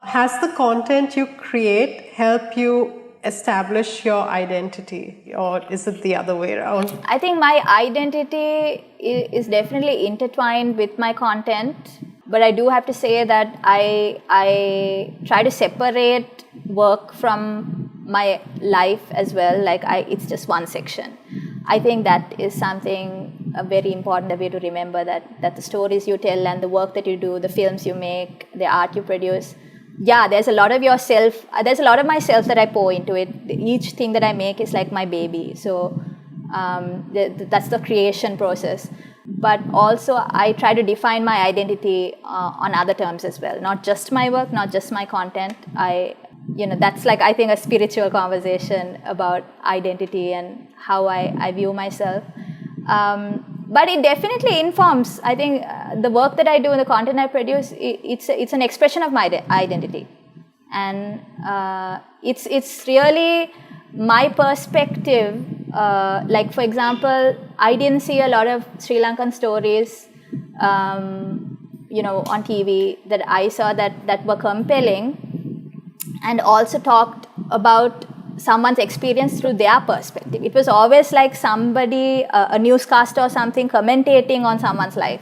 Has the content you create help you establish your identity, or is it the other way around? I think my identity is definitely intertwined with my content, but I do have to say that I try to separate work from my life as well. Like it's just one section. I think that is something very important way to remember, that the stories you tell and the work that you do, the films you make, the art you produce, yeah, there's a lot of yourself, there's a lot of myself that I pour into it. Each thing that I make is like my baby. So that's the creation process. But also I try to define my identity on other terms as well. Not just my work, not just my content. That's like, I think, a spiritual conversation about identity and how I view myself. But it definitely informs, I think, the work that I do and the content I produce, it's an expression of my identity. And it's really my perspective. Like, for example, I didn't see a lot of Sri Lankan stories, on TV that I saw that were compelling, and also talked about someone's experience through their perspective. It was always like somebody, a newscaster or something, commentating on someone's life.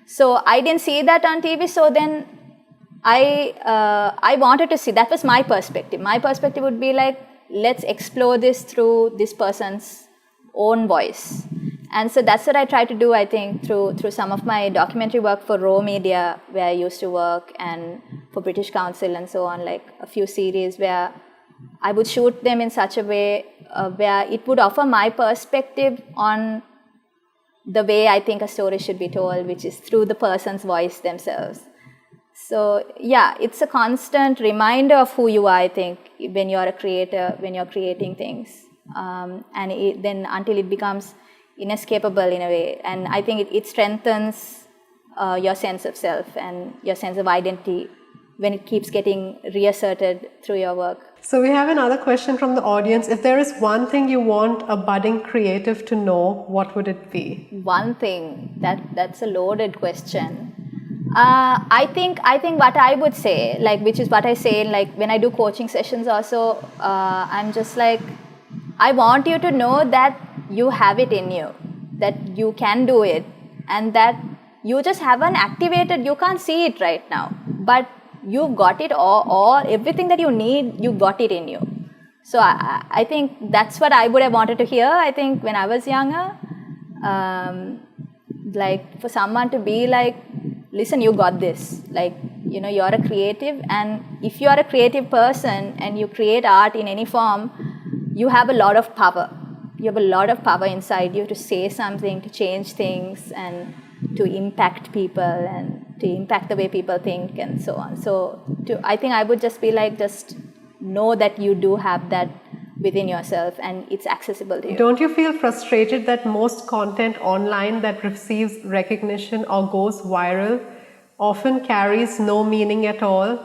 So I didn't see that on TV. So then I wanted to see. That was my perspective. My perspective would be like, let's explore this through this person's own voice. And so that's what I try to do, I think, through some of my documentary work for Raw Media, where I used to work, and for British Council and so on, like a few series where I would shoot them in such a way where it would offer my perspective on the way I think a story should be told, which is through the person's voice themselves. So yeah, it's a constant reminder of who you are, I think, when you're a creator, when you're creating things. Then until it becomes inescapable in a way. And I think it strengthens your sense of self and your sense of identity when it keeps getting reasserted through your work. So we have another question from the audience. If there is one thing you want a budding creative to know, what would it be? One thing, that's a loaded question. I think what I would say, like, which is what I say, like when I do coaching sessions also, I'm just like, I want you to know that you have it in you, that you can do it, and that you just haven't activated, you can't see it right now, but you've got it all everything that you need, you got it in you. So I think that's what I would have wanted to hear, I think, when I was younger. Like, for someone to be like, listen, you got this. Like, you're a creative, and if you are a creative person and you create art in any form, you have a lot of power. You have a lot of power inside you to say something, to change things, and to impact people, and to impact the way people think, and so on. So I think I would just be like, just know that you do have that within yourself, and it's accessible to you. Don't you feel frustrated that most content online that receives recognition or goes viral often carries no meaning at all,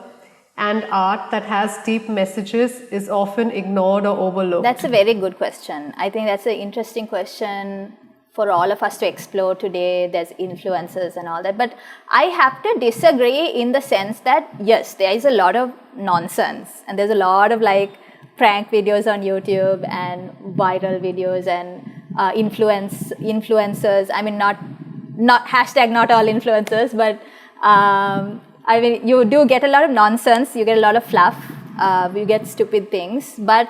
and art that has deep messages is often ignored or overlooked? That's a very good question. I think that's an interesting question for all of us to explore today. There's influencers and all that, but I have to disagree in the sense that, yes, there is a lot of nonsense, and there's a lot of like prank videos on YouTube and viral videos and influencers. I mean, not hashtag not all influencers, but I mean, you do get a lot of nonsense, you get a lot of fluff, you get stupid things, but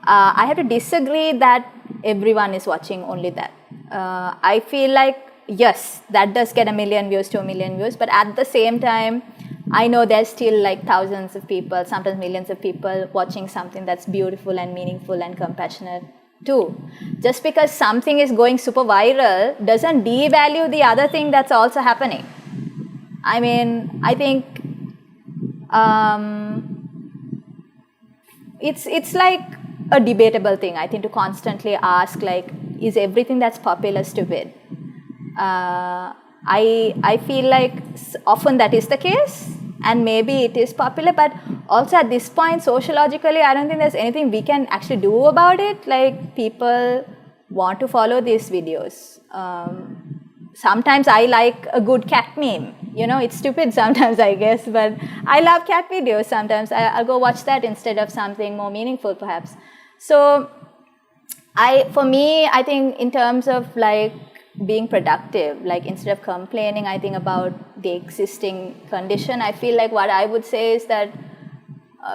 I have to disagree that everyone is watching only that. I feel like, yes, that does get 1 million views, 2 million views, but at the same time, I know there's still like thousands of people, sometimes millions of people watching something that's beautiful and meaningful and compassionate too. Just because something is going super viral doesn't devalue the other thing that's also happening. I mean, I think it's like a debatable thing, I think, to constantly ask, like, is everything that's popular stupid? I feel like often that is the case, and maybe it is popular, but also at this point, sociologically, I don't think there's anything we can actually do about it. Like, people want to follow these videos. Sometimes I like a good cat meme. it's stupid sometimes, I guess, but I love cat videos sometimes. I'll go watch that instead of something more meaningful, perhaps. So for me, I think in terms of like being productive, like instead of complaining, I think about the existing condition. I feel like what I would say is that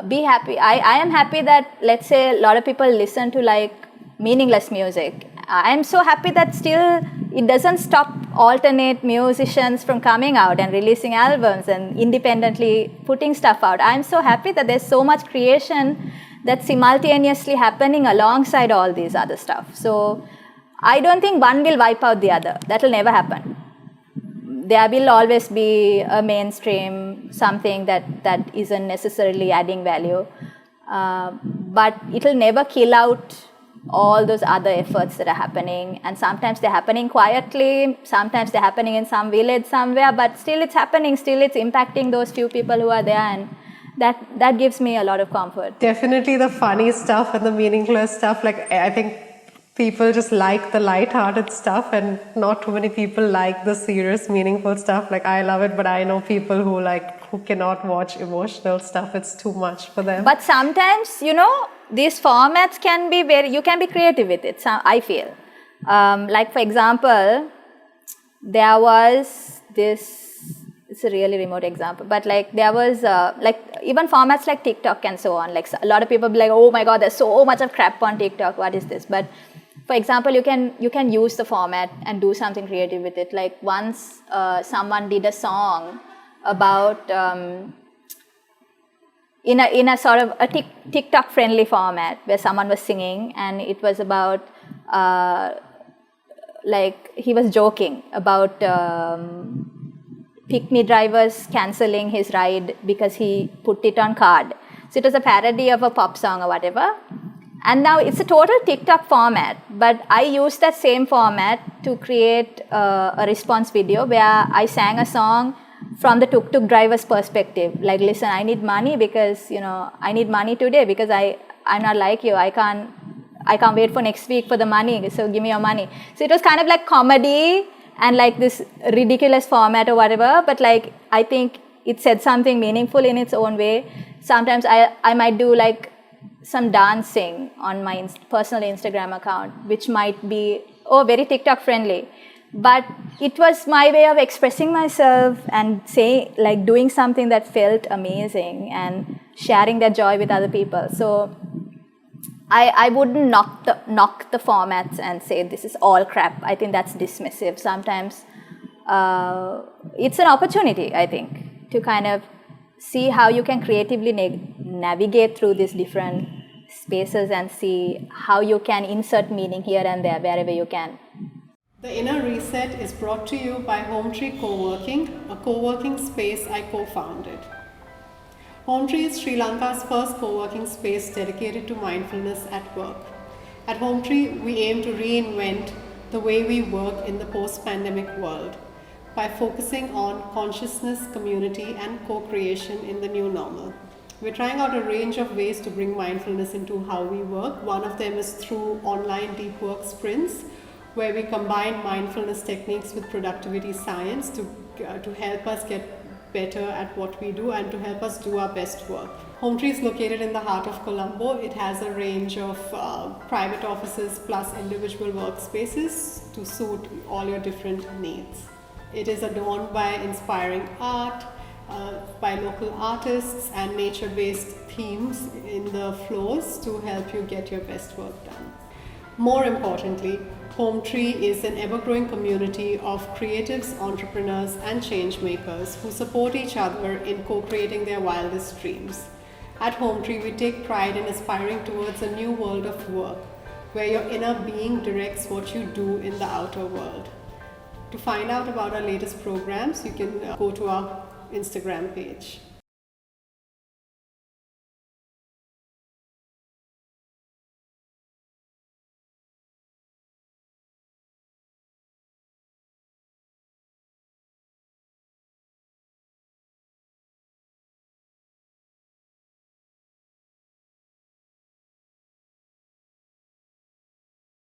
be happy. I am happy that, let's say, a lot of people listen to like meaningless music. I'm so happy that still it doesn't stop alternate musicians from coming out and releasing albums and independently putting stuff out. I'm so happy that there's so much creation that's simultaneously happening alongside all these other stuff. So I don't think one will wipe out the other. That will never happen. There will always be a mainstream, something that isn't necessarily adding value. But it will never kill out all those other efforts that are happening. And sometimes they're happening quietly, sometimes they're happening in some village somewhere, but still it's happening, still it's impacting those few people who are there, and that gives me a lot of comfort. Definitely the funny stuff and the meaningless stuff. Like, I think people just like the light-hearted stuff, and not too many people like the serious, meaningful stuff. Like, I love it, but I know people who cannot watch emotional stuff. It's too much for them. But sometimes, these formats can be you can be creative with it, I feel. Like, for example, there was this, it's a really remote example, but like there was like even formats like TikTok and so on. Like a lot of people be like, oh my God, there's so much of crap on TikTok. What is this? But for example, you can use the format and do something creative with it. Like once someone did a song about in a sort of a TikTok friendly format where someone was singing, and it was about like he was joking about pick-me drivers cancelling his ride because he put it on card. So it was a parody of a pop song or whatever. And now it's a total TikTok format, but I used that same format to create a response video where I sang a song from the tuk-tuk driver's perspective. Like, listen, I need money because, I need money today because I'm not like you. I can't wait for next week for the money, so give me your money. So it was kind of like comedy and like this ridiculous format or whatever, but like I think it said something meaningful in its own way. Sometimes I might do like some dancing on my personal Instagram account, which might be very TikTok friendly, but it was my way of expressing myself and doing something that felt amazing and sharing that joy with other people. So I wouldn't knock the formats and say this is all crap. I think that's dismissive. Sometimes it's an opportunity, I think, to kind of see how you can creatively navigate through these different spaces and see how you can insert meaning here and there wherever you can. The Inner Reset is brought to you by Hometree Co-working, a co-working space I co-founded. Hometree is Sri Lanka's first co-working space dedicated to mindfulness at work. At Hometree, we aim to reinvent the way we work in the post-pandemic world by focusing on consciousness, community, and co-creation in the new normal. We're trying out a range of ways to bring mindfulness into how we work. One of them is through online deep work sprints, where we combine mindfulness techniques with productivity science to help us get better at what we do and to help us do our best work. Hometree is located in the heart of Colombo. It has a range of private offices plus individual workspaces to suit all your different needs. It is adorned by inspiring art, by local artists and nature-based themes in the floors to help you get your best work done. More importantly, Hometree is an ever-growing community of creatives, entrepreneurs, and changemakers who support each other in co-creating their wildest dreams. At Hometree, we take pride in aspiring towards a new world of work, where your inner being directs what you do in the outer world. To find out about our latest programs, you can go to our Instagram page.